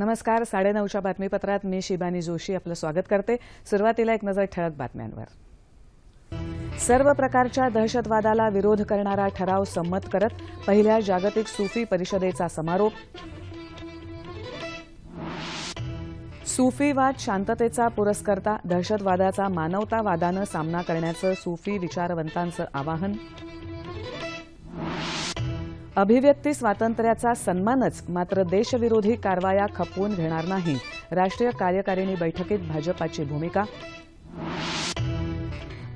नमस्कार. 9:30च्या बातमीपत्रात मी शिबानी जोशी आपलं स्वागत करते. सुरुवातीला एक नजर ठळक बातम्यांवर. सर्व प्रकारच्या दहशतवादाला विरोध करणारा ठराव संमत करत पहिल्या जागतिक सूफी परिषदेचा समारोप. सूफीवाद शांततेचा पुरस्कर्ता, दहशतवादाचा मानवतावादानं सामना करण्याचं सूफी विचारवंतांचं आवाहन. अभिव्यक्ती स्वातंत्र्याचा सन्मानच, मात्र देशविरोधी कारवाया खपवून घेणार नाही, राष्ट्रीय कार्यकारिणी बैठकीत भाजपाची भूमिका.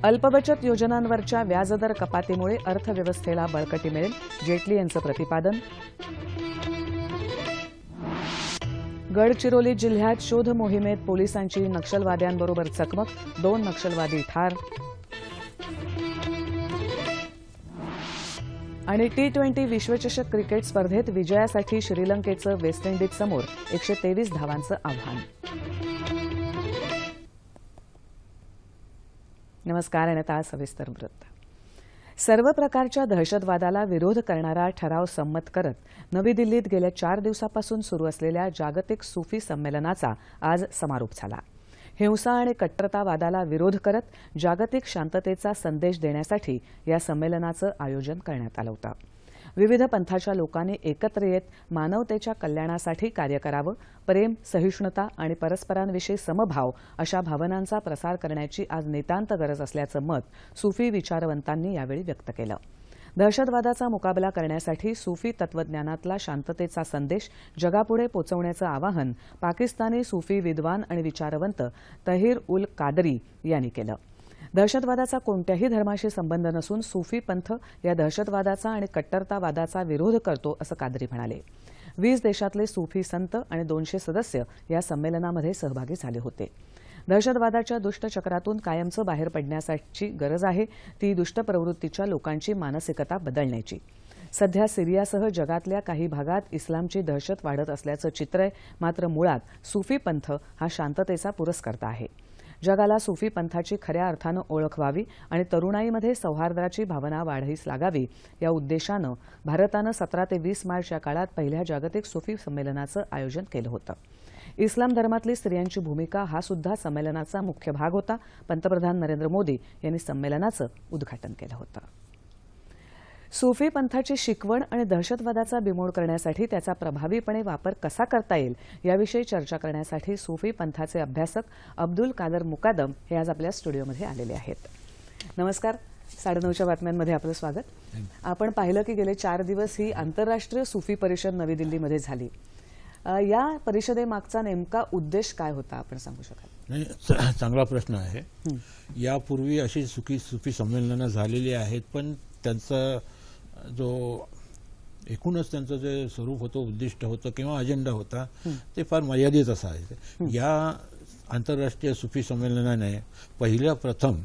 अल्पबचत योजनांवरच्या व्याजदर कपातीमुळे अर्थव्यवस्थेला बळकटी मिळेल, जेटली यांचं प्रतिपादन. गडचिरोली जिल्ह्यात शोध मोहिमेत पोलिसांची नक्षलवाद्यांबरोबर चकमक, 2 नक्षलवादी ठार. आणि T20 विश्वचषक क्रिकेट स्पर्धेत विजयासाठी श्रीलंकेचं वेस्ट इंडिजसमोर 123 धावांचं आव्हान. नमस्कार आणि आता सविस्तर वृत्त. सर्व प्रकारच्या दहशतवादाला विरोध करणारा ठराव संमत करत नवी दिल्लीत गेल्या 4 दिवसापासून सुरू असलेल्या जागतिक सूफी संमेलनाचा आज समारोप झाला. हिंसा आणि कट्टरतावादाला विरोध करत जागतिक शांततेचा संदेश देण्यासाठी या संमेलनाचं आयोजन करण्यात आलं होतं. विविध पंथाच्या लोकांनी एकत्र येत मानवतेच्या कल्याणासाठी कार्य करावं, प्रेम, सहिष्णुता आणि परस्परांविषयी समभाव अशा भावनांचा प्रसार करण्याची आज नितांत गरज असल्याचं मत सूफी विचारवंतांनी यावेळी व्यक्त केलं. दहशतवादाचा मुकाबला करण्यासाठी सूफी तत्वज्ञानातला शांततेचा संदेश जगापुढे पोचवण्याचं आवाहन पाकिस्तानी सूफी विद्वान आणि विचारवंत तहीर उल कादरी यांनी केलं. दहशतवादाचा कोणत्याही धर्माशी संबंध नसून सूफी पंथ या दहशतवादाचा आणि कट्टरतावादाचा विरोध करतो, असं कादरी म्हणाले. 20 देशातले सूफी संत आणि 200 सदस्य या संमेलनामध्ये सहभागी झाले होते. दहशतवादाच्या दुष्टचक्रातून कायमचं बाहेर पडण्याची गरज आहे, ती दुष्ट प्रवृत्तीच्या लोकांची मानसिकता बदलण्याची. सध्या सिरियासह जगातल्या काही भागात इस्लामची दहशत वाढत असल्याचं चित्र आहे, मात्र मुळात सूफी पंथ हा शांततेचा पुरस्कर्ता आहे. जगाला सूफी पंथाची खऱ्या अर्थानं ओळख व्हावी आणि तरुणाईमध्ये सौहार्दाची भावना वाढीस लागावी या उद्देशानं भारतानं 17 ते 20 मार्च या काळात पहिल्या जागतिक सूफी संमेलनाचं आयोजन केलं होतं. इस्लाम धर्मातली स्त्रियांची भूमिका हा सुद्धा संमेलनाचा मुख्य भाग होता. पंतप्रधान नरेंद्र मोदी यांनी संमेलनाचं उद्घाटन केलं होतं. सूफी पंथाची शिकवण आणि दहशतवादाचा बिमोड करण्यासाठी त्याचा प्रभावीपणे वापर कसा करता येईल याविषयी चर्चा करण्यासाठी सूफी पंथाचे अभ्यासक अब्दुल कादर मुकादम हे आज आपल्या स्टुडिओमध्ये आलेले आहेत. नमस्कार. 9:30च्या बातम्यांमध्ये आपलं स्वागत. आपण पाहिलं की गेले 4 दिवस ही आंतरराष्ट्रीय सूफी परिषद नवी दिल्लीमध्ये झाली. या परिषदेमागचा नेमका उद्देश काय होता, आपण सांगू शकाल? नाही, चांगला प्रश्न आहे. यापूर्वी अशी सूफी संमेलनं झालेली आहेत, पण त्यांचा जो एकूणच त्यांचं जे स्वरूप होतं, उद्दिष्ट होतं किंवा अजेंडा होता, ते फार मर्यादित असं आहे. या आंतरराष्ट्रीय सूफी संमेलनाने पहिल्या प्रथम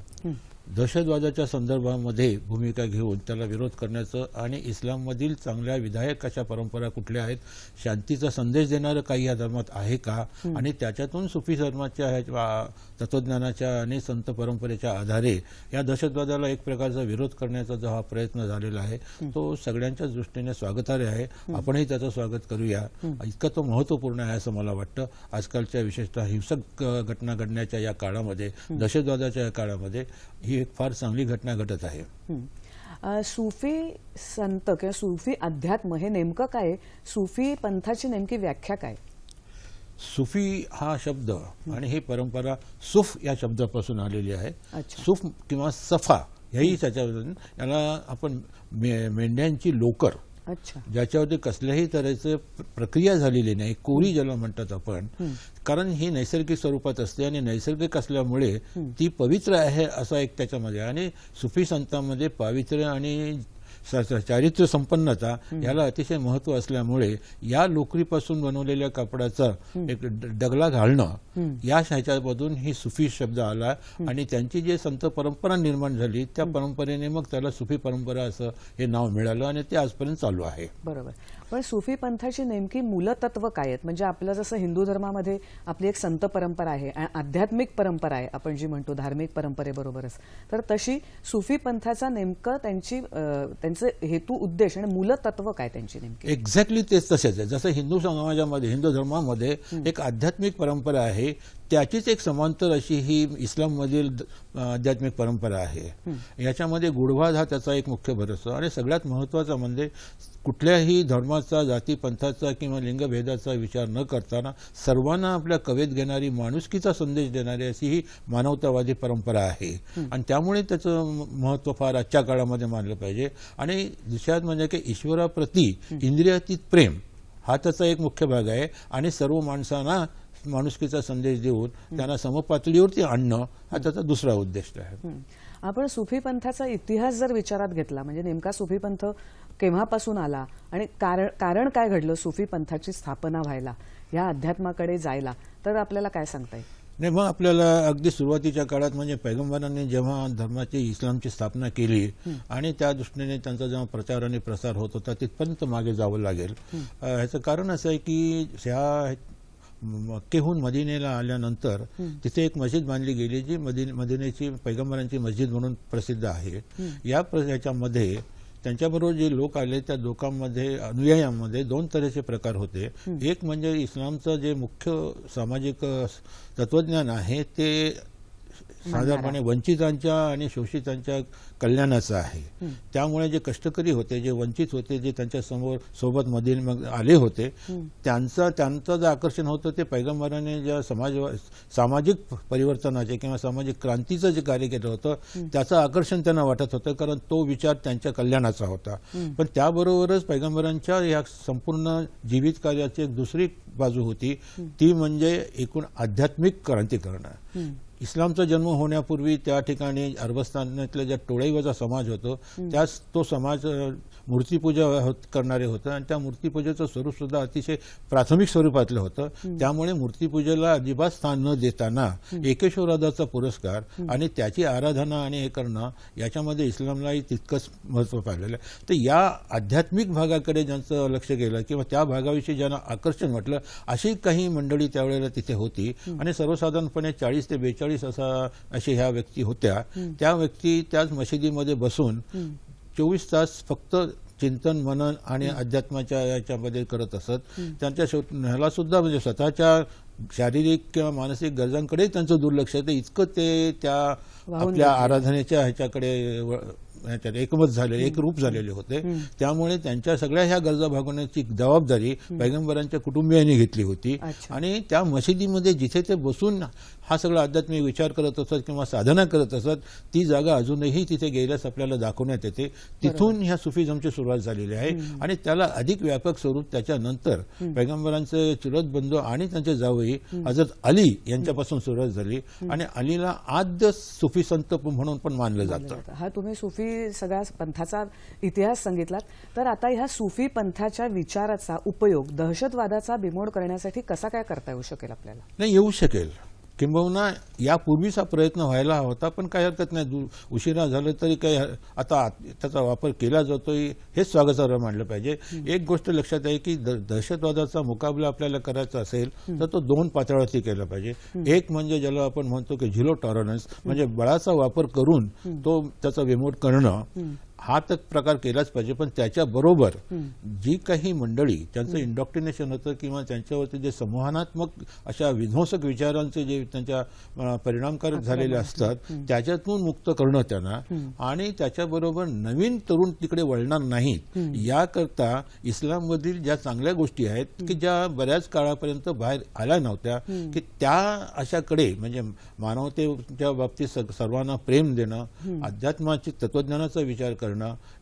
दहशतवादाच्या संदर्भामध्ये भूमिका घेऊन त्याला विरोध करण्याचं आणि इस्लाममधील चांगल्या विधायक अशा परंपरा कुठल्या आहेत, शांतीचा संदेश देणारं काही या धर्मात आहे का, आणि त्याच्यातून सुफी धर्माच्या तत्वज्ञानाच्या आणि संत परंपरेच्या आधारे या दहशतवादाला एक प्रकारचा विरोध करण्याचा जो हा प्रयत्न झालेला आहे तो सगळ्यांच्याच दृष्टीने स्वागतार्ह आहे. आपणही त्याचं स्वागत करूया. इतकं तो महत्त्वपूर्ण आहे असं मला वाटतं. आजकालच्या विशेषतः हिंसक घटना घडण्याच्या या काळामध्ये, दहशतवादाच्या या काळामध्ये ही एक फार चांगली घटना घडत आहे. सूफी संत किंवा सूफी अध्यात्म हे नेमकं काय? सूफी पंथाची नेमकी व्याख्या काय? सूफी हा शब्द आणि ही परंपरा सूफ या शब्दापासून आलेली आहे. सूफ किंवा सफा याही त्याच्यावरून, याला आपण मेंढ्यांची लोकर, ज्याच्यावरती कसल्याही तऱ्हेचं प्रक्रिया झालेली नाही, कोरी ज्याला म्हणतात आपण, कारण ही नैसर्गिक स्वरूपात असते आणि नैसर्गिक असल्यामुळे ती पवित्र आहे असा एक त्याच्यामध्ये. आणि सुफी संतांमध्ये पावित्र्य आणि चारित्र्य संपन्नता याला अतिशय महत्व असल्यामुळे या लोकरीपासून बनवलेल्या कापडाचा एक डगला घालणं या ह्याच्यामधून ही सुफी शब्द आला. आणि त्यांची जी संत परंपरा निर्माण झाली त्या परंपरेने मग त्याला सुफी परंपरा असं हे नाव मिळालं आणि ते आजपर्यंत चालू आहे. बरोबर. पण सूफी पंथाची नेमकी मूलतत्व काय आहेत? म्हणजे आपलं जसं हिंदू धर्मामध्ये आपली एक संत परंपरा आहे आणि आध्यात्मिक परंपरा आहे, आपण जी म्हणतो धार्मिक परंपरेबरोबरच, तर तशी सूफी पंथाचा नेमकं त्यांचे हेतू उद्देश आणि मूलतत्व काय त्यांची नेमकी? एक्झॅक्टली तेच तसेच आहे. जसं हिंदू समाजामध्ये, हिंदू धर्मामध्ये एक आध्यात्मिक परंपरा आहे, त्याचीच एक समांतर अशी ही इस्लाममधील आध्यात्मिक परंपरा आहे. याच्यामध्ये गुढवाद हा त्याचा एक मुख्य भर असतो. आणि सगळ्यात महत्त्वाचा म्हणजे कुठल्याही धर्माचा, जाती पंथाचा किंवा लिंगभेदाचा विचार न करताना सर्वांना आपल्या कवेत घेणारी, माणुसकीचा संदेश देणारी अशी ही मानवतावादी परंपरा आहे. आणि त्यामुळे त्याचं महत्त्व फार आजच्या काळामध्ये मानलं पाहिजे. आणि दुसऱ्यात म्हणजे की ईश्वराप्रती इंद्रियातीत प्रेम हा त्याचा एक मुख्य भाग आहे. आणि सर्व माणसांना माणुसकीचा संदेश देऊन त्यांना समपातळीवरती आणणं हा त्याचा दुसरा उद्देश आहे. आपण सुफी पंथाचा इतिहास जर विचारात घेतला, म्हणजे नेमका सुफी पंथ केव्हापासून आला आणि कारण काय घडलं सुफी पंथाची स्थापना व्हायला, या अध्यात्माकडे जायला, तर आपल्याला काय सांगता येईल? नाही, मग आपल्याला अगदी सुरुवातीच्या काळात म्हणजे पैगंबरांनी जेव्हा धर्माची, इस्लामची स्थापना केली आणि त्या दृष्टीने त्यांचा जेव्हा प्रचार आणि प्रसार होत होता तिथपर्यंत मागे जावं लागेल. ह्याचं कारण असं आहे की ह्या मक्केहून मदिनेला आल्यानंतर तिथे एक मस्जिद बांधली गेली जी मदिनेची पैगंबरांची मस्जिद म्हणून प्रसिद्ध आहे. याच्यामध्ये त्यांच्याबरोबर जे लोक आले त्या लोकांमध्ये, अनुयायांमध्ये दोन तऱ्हेचे प्रकार होते. एक म्हणजे इस्लामचं जे मुख्य सामाजिक तत्वज्ञान आहे ते साधारणपणे वंचितांच्या आणि शोषितांच्या कल्याणाचं आहे. त्यामुळे जे कष्टकरी होते, जे वंचित होते, जे त्यांच्या सोबत मग आले होते, त्यांचं जे आकर्षण होतं ते पैगंबराने ज्या सामाजिक परिवर्तनाचे किंवा सामाजिक क्रांतीचं जे कार्य केलं होतं त्याचं आकर्षण त्यांना वाटत होतं, कारण तो विचार त्यांच्या कल्याणाचा होता. पण त्याबरोबरच पैगंबरांच्या या संपूर्ण जीवित कार्याची एक दुसरी बाजू होती, ती म्हणजे एकूण आध्यात्मिक क्रांती करणं. इस्लामचा जन्म होण्यापूर्वी त्या ठिकाणी अरबस्तानातल्या ज्या टोळईवाजा समाज होतो तो समाज मूर्तीपूजा करणारे होतं आणि त्या मूर्तीपूजेचं स्वरूप सुद्धा अतिशय प्राथमिक स्वरूपातलं होतं. त्यामुळे मूर्तीपूजेला अजिबात स्थान न देताना एकेश्वरादाचा पुरस्कार आणि त्याची आराधना आणि हे करणं याच्यामध्ये इस्लामलाही तितकंच महत्त्व पाहिलेलं आहे. तर या आध्यात्मिक भागाकडे ज्यांचं लक्ष गेलं किंवा त्या भागाविषयी ज्यांना आकर्षण वाटलं अशी काही मंडळी त्यावेळेला तिथे होती. आणि सर्वसाधारणपणे 40 ते 42 अशी ह्या व्यक्ती होत्या. त्या व्यक्ती त्याच मशिदीमध्ये बसून 24 तास फक्त चिंतन, मनन आणि अध्यात्माच्या याच्यामध्ये करत असत. त्यांच्या ह्याला सुद्धा म्हणजे स्वतःच्या शारीरिक किंवा मानसिक गरजांकडे त्यांचं दुर्लक्ष आहे. इतकं ते त्या आपल्या आराधनेच्या ह्याच्याकडे एकमत झालेले, एकरूप झालेले होते. त्यामुळे त्यांच्या सगळ्या ह्या गरजा भागवण्याची जबाबदारी पैगंबरांच्या कुटुंबियांनी घेतली होती. आणि त्या मशिदीमध्ये जिथे ते बसून हा सगळा आध्यात्मिक विचार करत असत किंवा साधना करत असत ती जागा अजूनही तिथे गेल्यास आपल्याला दाखवण्यात येते. तिथून ह्या सुफिझमची सुरुवात झालेली आहे. आणि त्याला अधिक व्यापक स्वरूप त्याच्यानंतर पैगंबरांचे चुलत बंधू आणि त्यांचे जावई हजरत अली यांच्यापासून सुरुवात झाली. आणि अलीला आद्य सुफी संत म्हणून पण मानलं जातं. हा तुम्ही सुफी सगळ्या पंथाचा इतिहास सांगितलात, तर आता ह्या सुफी पंथाच्या विचाराचा उपयोग दहशतवादाचा बिमोड करण्यासाठी कसा काय करता येऊ शकेल आपल्याला? नाही, येऊ शकेल. किंबहुना यापूर्वीच हा प्रयत्न व्हायला होता, पण काही हरकत नाही. उशिरा झालं तरी काही आता त्याचा वापर केला जातोय हेच स्वागतार्ह मानलं पाहिजे. एक गोष्ट लक्षात आहे की दहशतवादाचा मुकाबला आपल्याला करायचा असेल तर तो 2 पातळ्यावरती केला पाहिजे. एक म्हणजे ज्याला आपण म्हणतो की झिरो टॉलरन्स, म्हणजे बळाचा वापर करून तो त्याचा बिमोड करणं, हा तर प्रकार केलाच पाहिजे. पण त्याच्याबरोबर जी काही मंडळी त्यांचं इंडॉक्ट्रिनेशन होतं किंवा त्यांच्यावरती जे संवहनात्मक अशा विध्वंसक विचारांचे जे त्यांच्या परिणामकारक झालेले असतात त्याच्यातून मुक्त करणं त्यांना, आणि त्याच्याबरोबर नवीन तरुण तिकडे वळणार नाहीत याकरता इस्लाममधील ज्या चांगल्या गोष्टी आहेत की ज्या बऱ्याच काळापर्यंत बाहेर आल्या नव्हत्या, की त्या अशाकडे म्हणजे मानवतेच्या बाबतीत सर्वांना प्रेम देणं, अध्यात्माची तत्वज्ञानाचा विचार करणं,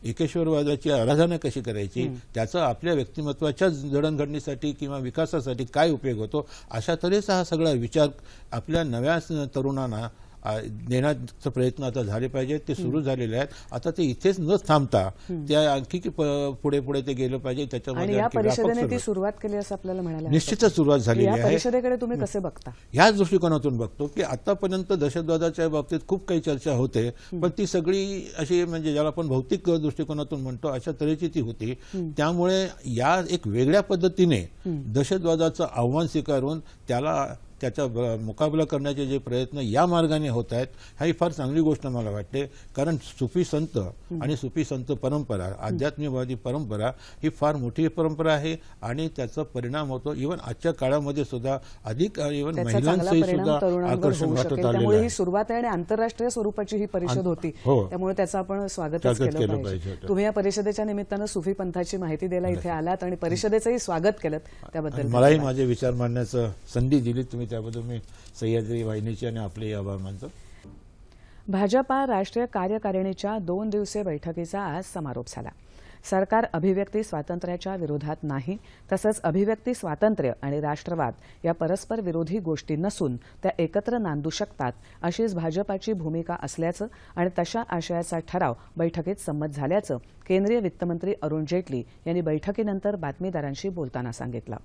एकेश्वरवादाची आराधना कशी करायची, त्याचा आपल्या व्यक्तिमत्वाच्या जडणघडणीसाठी किंवा विकासासाठी काय उपयोग होतो, अशा तऱ्हेचा हा सगळा विचार आपल्या नव्या तरुणांना देण्याचा प्रयत्न आता झाले पाहिजे. ते सुरू झालेले आहेत. आता ते इथेच न थांबता त्या आणखी पुढे पुढे ते गेलं पाहिजे. त्याच्यामध्ये या परिषदेने ती सुरुवात केली असं आपल्याला म्हणायला निश्चितच सुरुवात झालेली आहे. या परिषदेकडे तुम्ही कसे बघता? याच दृष्टिकोनातून बघतो की आतापर्यंत दहशतवादाच्या बाबतीत खूप काही चर्चा होते, पण ती सगळी अशी म्हणजे ज्याला आपण भौतिक दृष्टिकोनातून म्हणतो अशा तऱ्हेची ती होती. त्यामुळे या एक वेगळ्या पद्धतीने दहशतवादाचं आव्हान स्वीकारून त्याला त्याचा मुकाबला करण्याचे जे प्रयत्न या मार्गाने होत आहेत ही फार चांगली गोष्ट मला वाटते. कारण सुफी संत आणि सुफी संत परंपरा, आध्यात्मिकवादी परंपरा ही फार मोठी परंपरा आहे आणि त्याचा परिणाम होतो. इव्हन आजच्या काळामध्ये सुद्धा अधिक इव्हन महिलांचंही सुद्धा आकर्षण वाटत आलेलं त्यामुळे ही आहे. सुरुवात आहे आणि आंतरराष्ट्रीय स्वरूपाची ही परिषद होती. हो. त्यामुळे त्याचं आपण स्वागतच स्वागत केलं केलं पाहिजे. पाहिजे. तुम्ही या परिषदेच्या निमित्तानं सुफी पंथाची माहिती द्यायला इथे आलात आणि परिषदेचंही स्वागत केलं, त्याबद्दल मलाही माझे विचार मांडण्याचं संधी दिली तुम्ही, त्याबद्दल मी सह्याद्री वाहिनीचे आणि आपले आभार मानतो. भाजपा राष्ट्रीय कार्यकारिणीच्या 2 दिवसीय बैठकीचा आज समारोप झाला. सरकार अभिव्यक्ती स्वातंत्र्याच्या विरोधात नाही, तसंच अभिव्यक्ती स्वातंत्र्य आणि राष्ट्रवाद या परस्पर विरोधी गोष्टी नसून त्या एकत्र नांदू शकतात अशीच भाजपाची भूमिका असल्याचं आणि तशा आशयाचा ठराव बैठकीत संमत झाल्याचं केंद्रीय वित्तमंत्री अरुण जेटली यांनी बैठकीनंतर बातमीदारांशी बोलताना सांगितलं.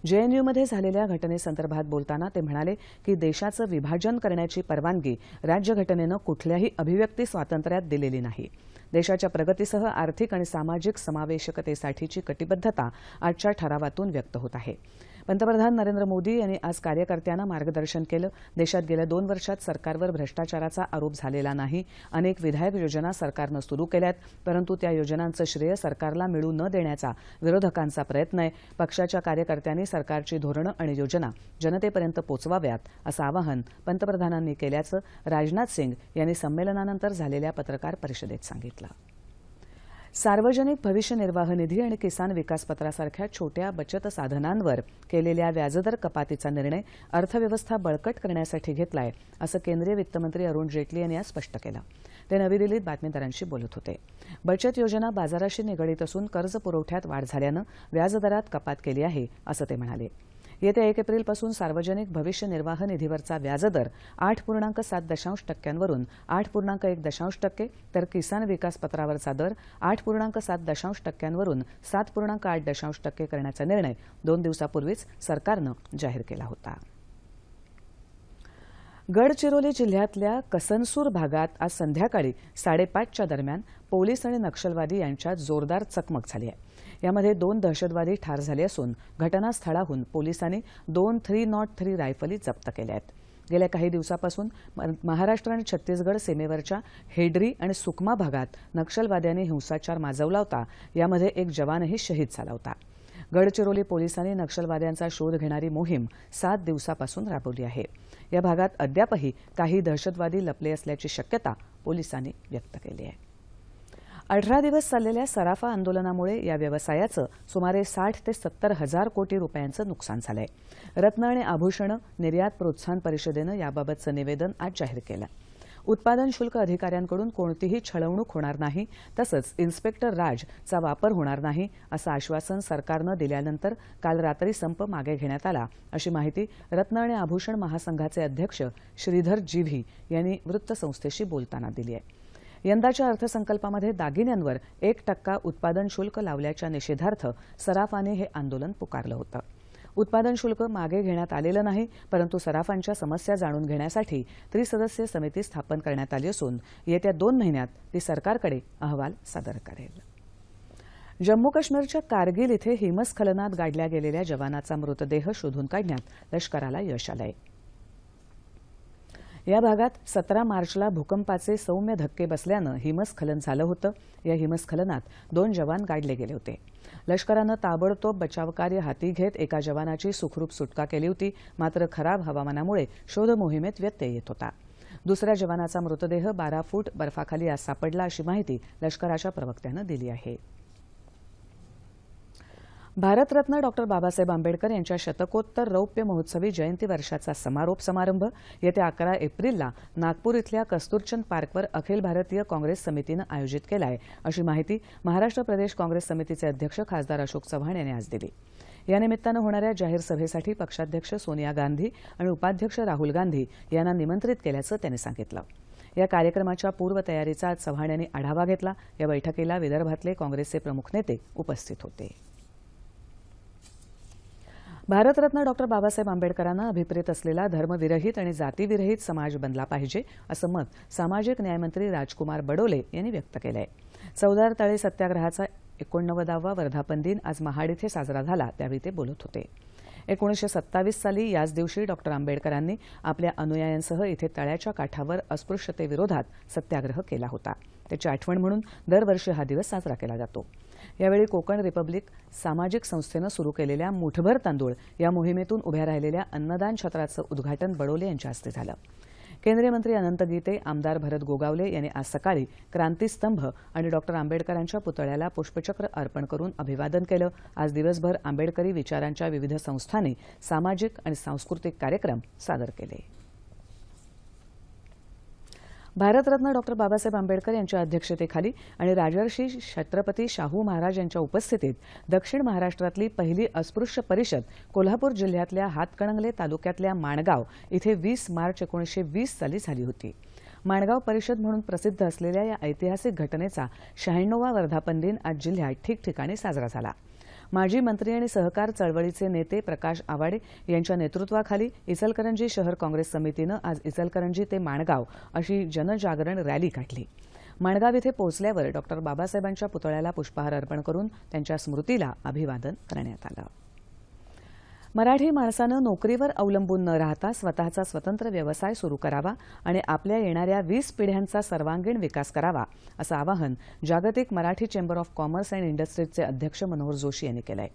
जेएनयूमध्ये झालेल्या घटनेसंदर्भात बोलताना ते म्हणाले की देशाचं विभाजन करण्याची परवानगी राज्यघटनेनं कुठल्याही अभिव्यक्ती स्वातंत्र्यात दिलेली नाही. देशाच्या प्रगतीसह आर्थिक आणि सामाजिक समावेशकतेसाठीची कटिबद्धता आजच्या ठरावातून व्यक्त होत आहे. पंतप्रधान नरेंद्र मोदी यांनी आज कार्यकर्त्यांना मार्गदर्शन केलं. देशात गेल्या 2 वर्षात सरकारवर भ्रष्टाचाराचा आरोप झालेला नाही. अनेक विधायक योजना सरकारनं सुरू केल्यात, परंतु त्या योजनांचं श्रेय सरकारला मिळू न देण्याचा विरोधकांचा प्रयत्न आहे. पक्षाच्या कार्यकर्त्यांनी सरकारची धोरणं आणि योजना जनतेपर्यंत पोचवाव्यात असं आवाहन पंतप्रधानांनी केल्याचं राजनाथ सिंग यांनी संमेलनानंतर झालेल्या पत्रकार परिषदेत सांगितलं. सार्वजनिक भविष्य निर्वाह निधी आणि किसान विकास पत्रासारख्या छोट्या बचत साधनांवर केलेल्या व्याजदर कपातीचा निर्णय अर्थव्यवस्था बळकट करण्यासाठी घेतला आहे, असं केंद्रीय वित्तमंत्री अरुण जेटली यांनी आज स्पष्ट केलं. ते नवी दिल्लीत बातमीदारांशी बोलत होते. बचत योजना बाजाराशी निगडीत असून कर्ज पुरवठ्यात वाढ झाल्यानं व्याजदरात कपात केली आहे, असं ते म्हणाले. येत्या 1 एप्रिलपासून सार्वजनिक भविष्य निर्वाह निधीवरचा व्याजदर 8.7% वरून 8.1% तर किसान विकास पत्रावरचा दर 8.7% वरून 7.8% करण्याचा निर्णय 2 दिवसापूर्वीच सरकारनं जाहीर केला होता. गडचिरोली जिल्ह्यातल्या कसनसूर भागात आज संध्याकाळी 5:30च्या दरम्यान पोलीस आणि नक्षलवादी यांच्यात जोरदार चकमक झाली आहे. यामध्ये 2 दहशतवादी ठार झाले असून घटनास्थळाहून पोलिसांनी 2 303 रायफली जप्त केल्या आहेत. गेल्या काही दिवसापासून महाराष्ट्र आणि छत्तीसगड सीमेवरच्या हेडरी आणि सुकमा भागात नक्षलवाद्यांनी हिंसाचार माजवला होता. यामध्ये एक जवानही शहीद झाला होता. गडचिरोली पोलिसांनी नक्षलवाद्यांचा शोध घेणारी मोहीम 7 दिवसापासून राबवली आहे. या भागात अद्यापही काही दहशतवादी लपले असल्याची शक्यता पोलिसांनी व्यक्त केली आहे. 18 दिवस चाललेल्या सराफा आंदोलनामुळे या व्यवसायाचं सुमारे 60 ते 70 हजार कोटी रुपयांचं नुकसान झालंय. रत्न आणि आभूषणं निर्यात प्रोत्साहन परिषदेनं याबाबतचं निवेदन आज जाहीर केलं. उत्पादन शुल्क अधिकाऱ्यांकडून कोणतीही छळवणूक होणार नाही, तसंच इन्स्पेक्टर राजचा वापर होणार नाही असं आश्वासन सरकारनं दिल्यानंतर काल रात्री संप मागे घेण्यात आला, अशी माहिती रत्न आणि आभूषण महासंघाचे अध्यक्ष श्रीधर जीव्ही यांनी वृत्तसंस्थेशी बोलताना दिली आहे. यंदाच्या अर्थसंकल्पामध्ये दागिन्यांवर 1% उत्पादन शुल्क लावल्याच्या निषेधार्थ सराफाने हे आंदोलन पुकारलं होतं. उत्पादन शुल्क मागे घेण्यात आलेलं नाही, परंतु सराफांच्या समस्या जाणून घेण्यासाठी त्रिसदस्यीय समिती स्थापन करण्यात आली असून येत्या 2 महिन्यात ती सरकारकडे अहवाल सादर करेल. जम्मू काश्मीरच्या कारगिल इथे हिमस्खलनात गाडल्या गेलेल्या जवानाचा मृतदेह शोधून काढण्यात लष्कराला यश आलंय. या भागात 17 मार्चला भूकंपाचे सौम्य धक्के बसल्यानं हिमस्खलन झालं होतं. या हिमस्खलनात 2 जवान गाडले गेले होते. लष्करानं ताबडतोब बचावकार्य हाती घेत एका जवानाची सुखरूप सुटका केली होती. मात्र खराब हवामानामुळे शोध मोहिमेत व्यत्यय येत होता. दुसऱ्या जवानाचा मृतदेह 12 फूट बर्फाखाली आज सापडला, अशी माहिती लष्कराच्या प्रवक्त्यानं दिली आहे. भारतरत्न डॉ. बाबासाहेब आंबेडकर यांच्या शतकोत्तर रौप्य महोत्सवी जयंती वर्षाचा समारोप समारंभ येत्या 11 एप्रिलला नागपूर इथल्या कस्तुरचंद पार्कवर अखिल भारतीय काँग्रेस समितीनं आयोजित केला आहे, अशी माहिती महाराष्ट्र प्रदेश काँग्रेस समितीचे अध्यक्ष खासदार अशोक चव्हाण यांनी आज दिली. या निमित्तानं होणाऱ्या जाहीर सभेसाठी पक्षाध्यक्ष सोनिया गांधी आणि उपाध्यक्ष राहुल गांधी यांना निमंत्रित केल्याचं त्यांनी सांगितलं. या कार्यक्रमाच्या पूर्वतयारीचा आज चव्हाण यांनी आढावा घेतला. या बैठकीला विदर्भातले काँग्रेसचे प्रमुख नेते उपस्थित होते. भारतरत्न डॉ. बाबासाहेब आंबेडकरांना अभिप्रेत असलेला धर्मविरहित आणि जातीविरहित समाज बनला पाहिजे, असं मत सामाजिक न्यायमंत्री राजकुमार बडोले यांनी व्यक्त केलं आहे. चौदार तळे सत्याग्रहाचा 89वा वर्धापन दिन आज महाड इथे साजरा झाला, त्यावेळी ते बोलत होते. 1927 साली याच दिवशी डॉक्टर आंबेडकरांनी आपल्या अनुयायांसह इथे तळ्याच्या काठावर अस्पृश्यतेविरोधात सत्याग्रह केला होता. त्याची आठवण म्हणून दरवर्षी हा दिवस साजरा केला जातो. यावेळी कोकण रिपब्लिक सामाजिक संस्थेनं सुरू केलेल्या मुठभर तांदूळ या मोहिमेतून उभ्या राहिलेल्या अन्नदान छत्राचं उद्घाटन बडोले यांच्या हस्ते झालं. केंद्रीय मंत्री अनंत गीते, आमदार भरत गोगावले यांनी आज सकाळी क्रांतीस्तंभ आणि डॉक्टर आंबेडकरांच्या पुतळ्याला पुष्पचक्र अर्पण करून अभिवादन केलं. आज दिवसभर आंबेडकरी विचारांच्या विविध संस्थांनी सामाजिक आणि सांस्कृतिक कार्यक्रम सादर केले. भारतरत्न डॉक्टर बाबासाहेब आंबेडकर यांच्या अध्यक्षतेखाली आणि राजर्षी छत्रपती शाहू महाराज यांच्या उपस्थितीत दक्षिण महाराष्ट्रातली पहिली अस्पृश्य परिषद कोल्हापूर जिल्ह्यातल्या हातकणंगले तालुक्यातल्या माणगाव इथे 20 मार्च 1920 साली झाली होती. माणगाव परिषद म्हणून प्रसिद्ध असलेल्या या ऐतिहासिक घटनेचा 96वा वर्धापन दिन आज जिल्ह्यात ठिकठिकाणी साजरा झाला. माजी मंत्री आणि सहकार चळवळीचे नेते प्रकाश आवाडे यांच्या नेतृत्वाखाली इचलकरंजी शहर काँग्रेस समितीनं आज इचलकरंजी ते माणगाव अशी जनजागरण रॅली काढली. माणगाव इथे पोहोचल्यावर डॉक्टर बाबासाहेबांच्या पुतळ्याला पुष्पहार अर्पण करून त्यांच्या स्मृतीला अभिवादन करण्यात आलं. मराठी माणसानं नोकरीवर अवलंबून न राहता स्वतःचा स्वतंत्र व्यवसाय सुरू करावा आणि आपल्या येणाऱ्या 20 पिढ्यांचा सर्वांगीण विकास करावा असं आवाहन जागतिक Marathi chamber of commerce and इंडस्ट्रीजचे अध्यक्ष मनोहर जोशी यांनी केलं आहे.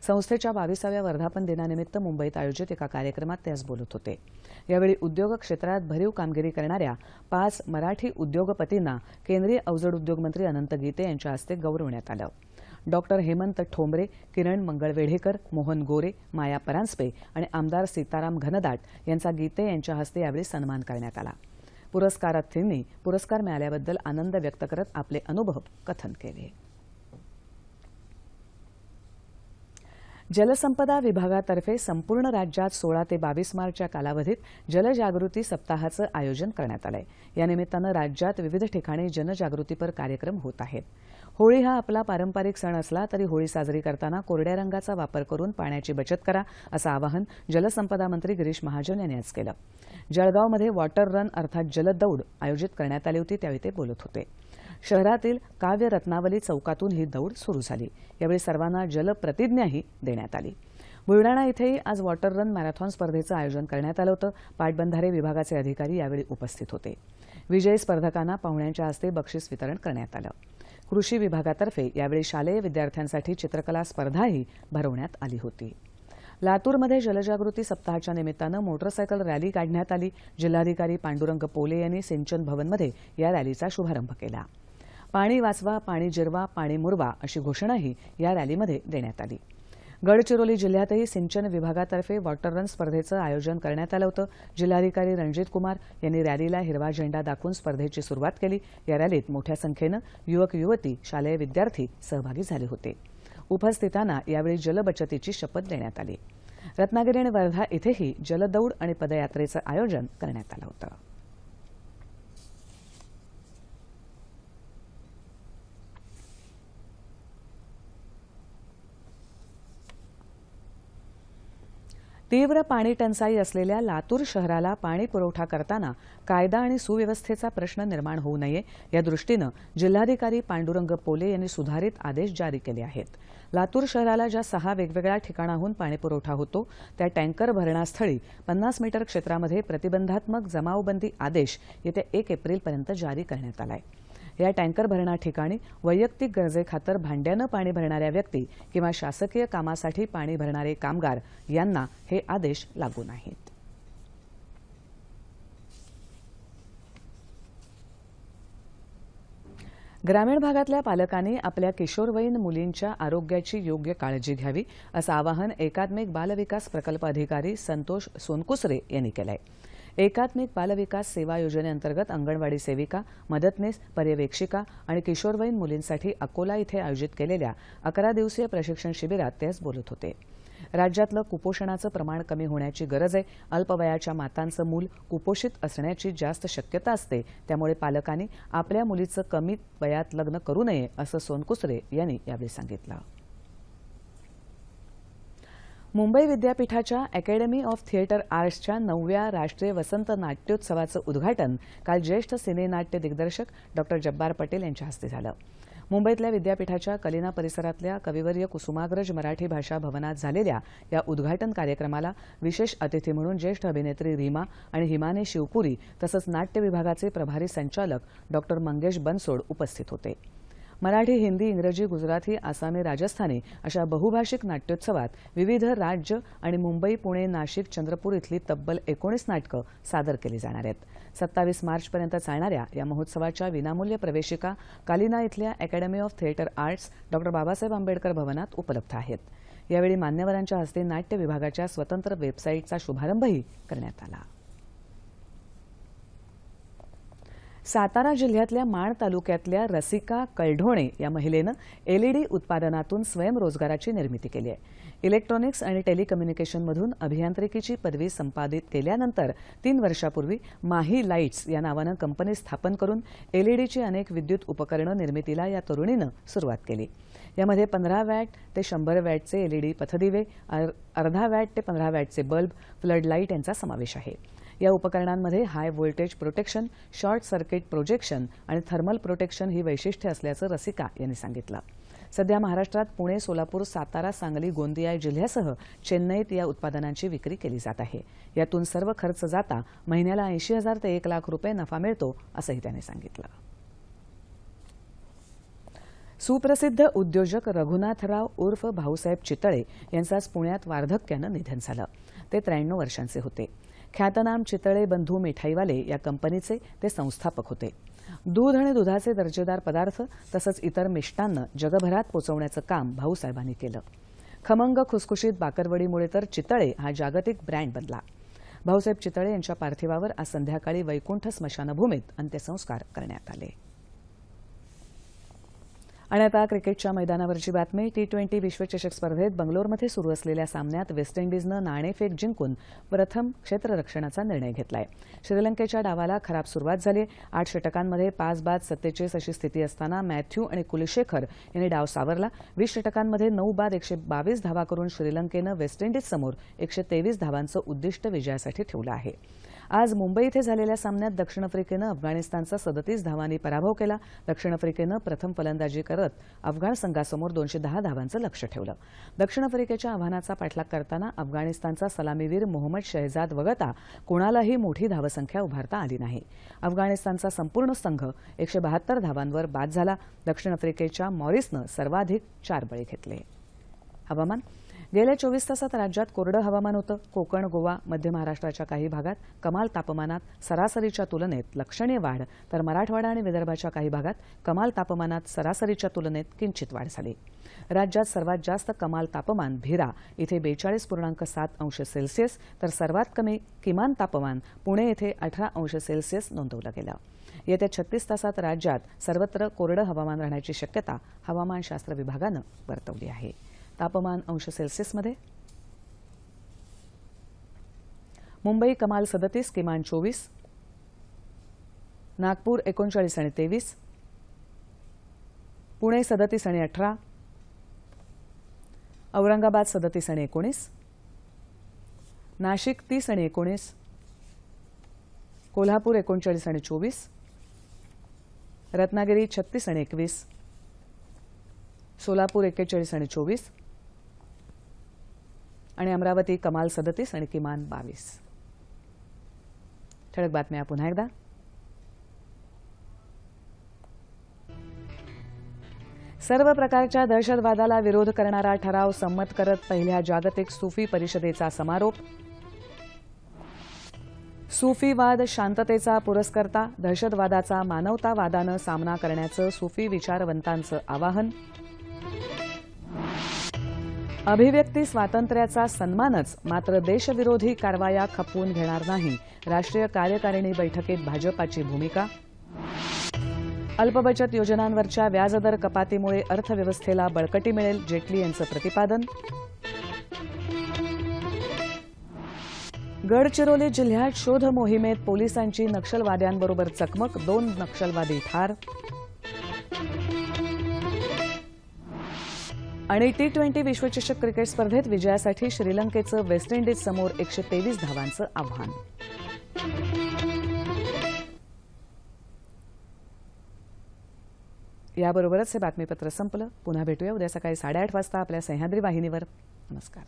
संस्थेच्या 22व्या वर्धापन दिनानिमित्त मुंबईत आयोजित एका कार्यक्रमात ते आज बोलत होते. यावेळी उद्योग क्षेत्रात भरीव कामगिरी करणाऱ्या 5 मराठी उद्योगपतींना केंद्रीय अवजड उद्योग मंत्री अनंत गीते यांच्या हस्ते गौरवण्यात आलं. डॉक्टर हेमंत ठोंबरे, किरण मंगळवेढेकर, मोहन गोरे, माया परांजपे आणि आमदार सीताराम घनदाट यांचा गीते यांच्या हस्ते यावेळी सन्मान करण्यात आला. पुरस्कारार्थींनी पुरस्कार मिळाल्याबद्दल आनंद व्यक्त करत आपले अनुभव कथन केले. जलसंपदा विभागातर्फे संपूर्ण राज्यात 16 ते 22 मार्चच्या कालावधीत जलजागृती सप्ताहाचं आयोजन करण्यात आलं आहे. या निमित्तानं राज्यात विविध ठिकाणी जनजागृतीपर कार्यक्रम होत आहेत. होळी हा आपला पारंपरिक सण असला तरी होळी साजरी करताना कोरड्या रंगाचा वापर करून पाण्याची बचत करा असं आवाहन जलसंपदा मंत्री गिरीश महाजन यांनी आज केलं. जळगावमध्ये वॉटर रन अर्थात जलदौड आयोजित करण्यात आली होती, त्यावेळी ते बोलत होते. शहरातील काव्य रत्नावली चौकातून ही दौड सुरू झाली. यावेळी सर्वांना जलप्रतिज्ञाही देण्यात आली. बुलडाणा इथेही आज वॉटर रन मॅरेथॉन स्पर्धेचं आयोजन करण्यात आलं होतं. पाटबंधारे विभागाचे अधिकारी यावेळी उपस्थित होते. विजयी स्पर्धकांना पाहुण्यांच्या हस्ते बक्षीस वितरण करण्यात आलं. कृषी विभागातर्फे यावेळी शालेय विद्यार्थ्यांसाठी चित्रकला स्पर्धाही भरवण्यात आली होती. लातूरमध्ये जलजागृती सप्ताहाच्या निमित्तानं मोटरसायकल रॅली काढण्यात आली. जिल्हाधिकारी पांडुरंग पोले यांनी सिंचन भवनमध्ये या रॅलीचा शुभारंभ केला. पाणी वाचवा, पाणी जिरवा, पाणी मुरवा अशी घोषणाही या रॅलीमध्ये देण्यात आली. गडचिरोली जिल्ह्यातही सिंचन विभागातर्फे वॉटर रन स्पर्धेचं आयोजन करण्यात आलं होतं. जिल्हाधिकारी रणजित कुमार यांनी रॅलीला हिरवा झेंडा दाखवून स्पर्धेची सुरुवात केली. या रॅलीत मोठ्या संख्येनं युवक युवती, शालेय विद्यार्थी सहभागी झाले होते. उपस्थितांना यावेळी जलबचतीची शपथ देण्यात आली. रत्नागिरी आणि वर्धा इथेही जलदौड आणि पदयात्रेचं आयोजन करण्यात आलं होतं. तीव्र पाणी टंचाई असलेल्या लातूर शहराला पाणी पुरवठा करताना कायदा आणि सुव्यवस्थेचा प्रश्न निर्माण होऊ नये या दृष्टीनं जिल्हाधिकारी पांडुरंग पोले यांनी सुधारित आदेश जारी केले आहेत. लातूर शहराला ज्या 6 वेगवेगळ्या ठिकाणाहून पाणीपुरवठा होतो त्या टँकर भरणास्थळी 50 मीटर क्षेत्रामध्ये प्रतिबंधात्मक जमावबंदी आदेश येत्या 1 एप्रिलपर्यंत जारी करण्यात आला आहे. या टँकर भरणा ठिकाणी वैयक्तिक गरजेखातर भांड्यानं पाणी भरणाऱ्या व्यक्ती किंवा शासकीय कामासाठी पाणी भरणारे कामगार यांना हे आदेश लागू नाहीत. ग्रामीण भागातल्या पालकांनी आपल्या किशोरवयीन मुलींच्या आरोग्याची योग्य काळजी घ्यावी असं आवाहन एकात्मिक बालविकास प्रकल्प अधिकारी संतोष सोनकुसरे यांनी केलं आहे. एकात्मिक बालविकास सेवा योजनेअंतर्गत अंगणवाडी सेविका, मदतनीस, पर्यवेक्षिका आणि किशोरवयीन मुलींसाठी अकोला इथे आयोजित केलेल्या 11 दिवसीय प्रशिक्षण शिबिरात ते आज बोलत होते. राज्यातलं कुपोषणाचं प्रमाण कमी होण्याची गरज आहे. अल्पवयाच्या मातांचं मूल कुपोषित असण्याची जास्त शक्यता असते. त्यामुळे पालकांनी आपल्या मुलीचं कमी वयात लग्न करू नये असं सोनकुसरे यांनी यावेळी सांगितलं. मुंबई विद्यापीठाच्या अकॅडमी ऑफ थिएटर आर्ट्सच्या 9व्या राष्ट्रीय वसंत नाट्योत्सवाचं उद्घाटन काल ज्येष्ठ सिनेनाट्य दिग्दर्शक डॉ. जब्बार पटेल यांच्या हस्ते झालं. मुंबईतल्या विद्यापीठाच्या कलिना परिसरातल्या कविवर्य कुसुमाग्रज मराठी भाषा भवनात झालेल्या या उद्घाटन कार्यक्रमाला विशेष अतिथी म्हणून ज्येष्ठ अभिनेत्री रीमा आणि हिमानी शिवपुरी तसंच नाट्य विभागाचे प्रभारी संचालक डॉ मंगेश बनसोड उपस्थित होते. मराठी, हिंदी, इंग्रजी, गुजराती, आसामी, राजस्थानी अशा बहुभाषिक नाट्योत्सवात विविध राज्य आणि मुंबई, पुणे, नाशिक, चंद्रपूर इथली तब्बल 19 नाटकं सादर केली जाणार आहेत. 27 मार्चपर्यंत चालणाऱ्या या महोत्सवाच्या विनामूल्य प्रवेशिका कालिना इथल्या अकॅडमी ऑफ थिएटर आर्ट्स डॉ बाबासाहेब आंबेडकर भवनात उपलब्ध आहेत. यावेळी मान्यवरांच्या हस्ते नाट्य विभागाच्या स्वतंत्र वेबसाईटचा शुभारंभही करण्यात आला. सातारा जिल्ह्यातल्या माण तालुक्यातल्या रसिका कळढोणे या महिलेनं एलईडी उत्पादनातून स्वयंरोजगाराची निर्मिती केली आहे. इलेक्ट्रॉनिक्स आणि टेलिकम्युनिकेशनमधून अभियांत्रिकीची पदवी संपादित केल्यानंतर 3 वर्षापूर्वी माही लाईट्स या नावानं कंपनी स्थापन करून एलईडीची अनेक विद्युत उपकरणं निर्मितीला या तरुणीनं सुरुवात केली. यामध्ये 15 वॅट ते 100 वॅटचे एलईडी पथदिवे, अर्धा वॅट ते 15 वॅटचे बल्ब, फ्लड लाईट यांचा समावेश आहे. या उपकरणांमध्ये high voltage protection, short circuit projection आणि थर्मल प्रोटेक्शन ही वैशिष्ट्ये असल्याचं रसिका यांनी सांगितलं. सध्या महाराष्ट्रात पुणे, सोलापूर, सातारा, सांगली, गोंदिया जिल्ह्यासह चेन्नईत या उत्पादनांची विक्री केली जात आहे. यातून सर्व खर्च जाता महिन्याला 80,000 ते 1 लाख रुपये नफा मिळतो असंही त्यांनी सांगितलं. सुप्रसिद्ध उद्योजक रघुनाथराव उर्फ भाऊसाहेब चितळे यांचं आज पुण्यात वार्धक्यानं निधन झालं. ते 93 वर्षांचे होते. ख्यातनाम चितळे बंधू मिठाईवाले या कंपनीचे ते संस्थापक होते. दूध आणि दुधाचे दर्जेदार पदार्थ तसंच इतर मिष्टान्न जगभरात पोचवण्याचं काम भाऊसाहेबांनी केलं. खमंग खुसखुशीत बाकरवडीमुळे तर चितळे हा जागतिक ब्रँड बनला. भाऊसाहेब चितळे यांच्या पार्थिवावर आज संध्याकाळी वैकुंठ स्मशानभूमीत अंत्यसंस्कार करण्यात आले. आणि आता क्रिकेटच्या मैदानावरची बातमी. T20 विश्वचषक स्पर्धेत बंगलोरमध्ये सुरू असलेल्या सामन्यात वेस्ट इंडिजनं नाणेफेक जिंकून प्रथम क्षेत्ररक्षणाचा निर्णय घेतलाय. श्रीलंकेच्या डावाला खराब सुरुवात झाली. 8 षटकांमध्ये 5 बाद 47 अशी स्थिती असताना मॅथ्यू आणि कुलशेखर यांनी डाव सावरला. 20 षटकांमध्ये 9 बाद 122 धावा करून श्रीलंकेनं वेस्ट इंडिजसमोर 123 धावांचं उद्दिष्ट विजयासाठी ठेवलं आहे. आज मुंबई इथे झालेल्या सामन्यात दक्षिण आफ्रिकेनं अफगाणिस्तानचा 37 धावांनी पराभव केला. दक्षिण आफ्रिकेनं प्रथम फलंदाजी करत अफगाण संघासमोर 210 धावांचं लक्ष्य ठेवलं. दक्षिण आफ्रिकेच्या आव्हानाचा पाठलाग करताना अफगाणिस्तानचा सलामीवीर मोहम्मद शहजाद वगळता कोणालाही मोठी धावसंख्या उभारता आली नाही. अफगाणिस्तानचा संपूर्ण संघ 172 धावांवर बाद झाला. दक्षिण आफ्रिकेच्या मॉरिसनं सर्वाधिक 4 बळी घेतले. हवामान. गेल्या 24 तासात राज्यात कोरडं हवामान होतं. कोकण, गोवा, मध्य महाराष्ट्राच्या काही भागात कमाल तापमानात सरासरीच्या तुलनेत लक्षणीय वाढ, तर मराठवाडा आणि विदर्भाच्या काही भागात कमाल तापमानात सरासरीच्या तुलनेत किंचित वाढ झाली. राज्यात सर्वात जास्त कमाल तापमान भिरा इथे 42.7 अंश सेल्सिअस तर सर्वात कमी किमान तापमान पुणे इथे 18 अंश सेल्सिअस नोंदवलं गेलं. येत्या 36 तासात राज्यात सर्वत्र कोरडं हवामान राहण्याची शक्यता हवामानशास्त्र विभागानं वर्तवली आहे. तापमान अंश सेल्सिअसमध्ये मुंबई कमाल 37, किमान 24, नागपूर 39 आणि 23, पुणे 37 आणि 18, औरंगाबाद 37 आणि 19, नाशिक 30 आणि 19, कोल्हापूर 39 आणि 24, रत्नागिरी 36 आणि 21, सोलापूर 41 आणि 24 आणि अमरावती कमाल 37 आणि किमान 22. ठळक बातम्या पुन्हा एकदा. सर्व प्रकारच्या दहशतवादाला विरोध करणारा ठराव संमत करत पहिल्या जागतिक सुफी परिषदेचा समारोप. सुफीवाद शांततेचा पुरस्कर्ता, दहशतवादाचा मानवतावादानं सामना करण्याचं सुफी विचारवंतांचं आवाहन. अभिव्यक्ती स्वातंत्र्याचा सन्मानच, मात्र देशविरोधी कारवाया खपवून घेणार नाही, राष्ट्रीय कार्यकारिणी बैठकीत भाजपाची भूमिका. अल्पबचत योजनांवरच्या व्याजदर कपातीमुळे अर्थव्यवस्थेला बळकटी मिळेल, जेटली यांचं प्रतिपादन. गडचिरोली जिल्ह्यात शोध मोहिमेत पोलिसांची नक्षलवाद्यांबरोबर चकमक, 2 नक्षलवादी ठार. आणि T20 विश्वचषक क्रिकेट स्पर्धेत विजयासाठी श्रीलंकेचं वेस्ट इंडिज समोर 123 धावांचं आव्हान. याबरोबरच हे बातमीपत्र संपलं. पुन्हा भेटूया उद्या सकाळी 8:30 वाजता आपल्या सह्याद्री वाहिनीवर. नमस्कार.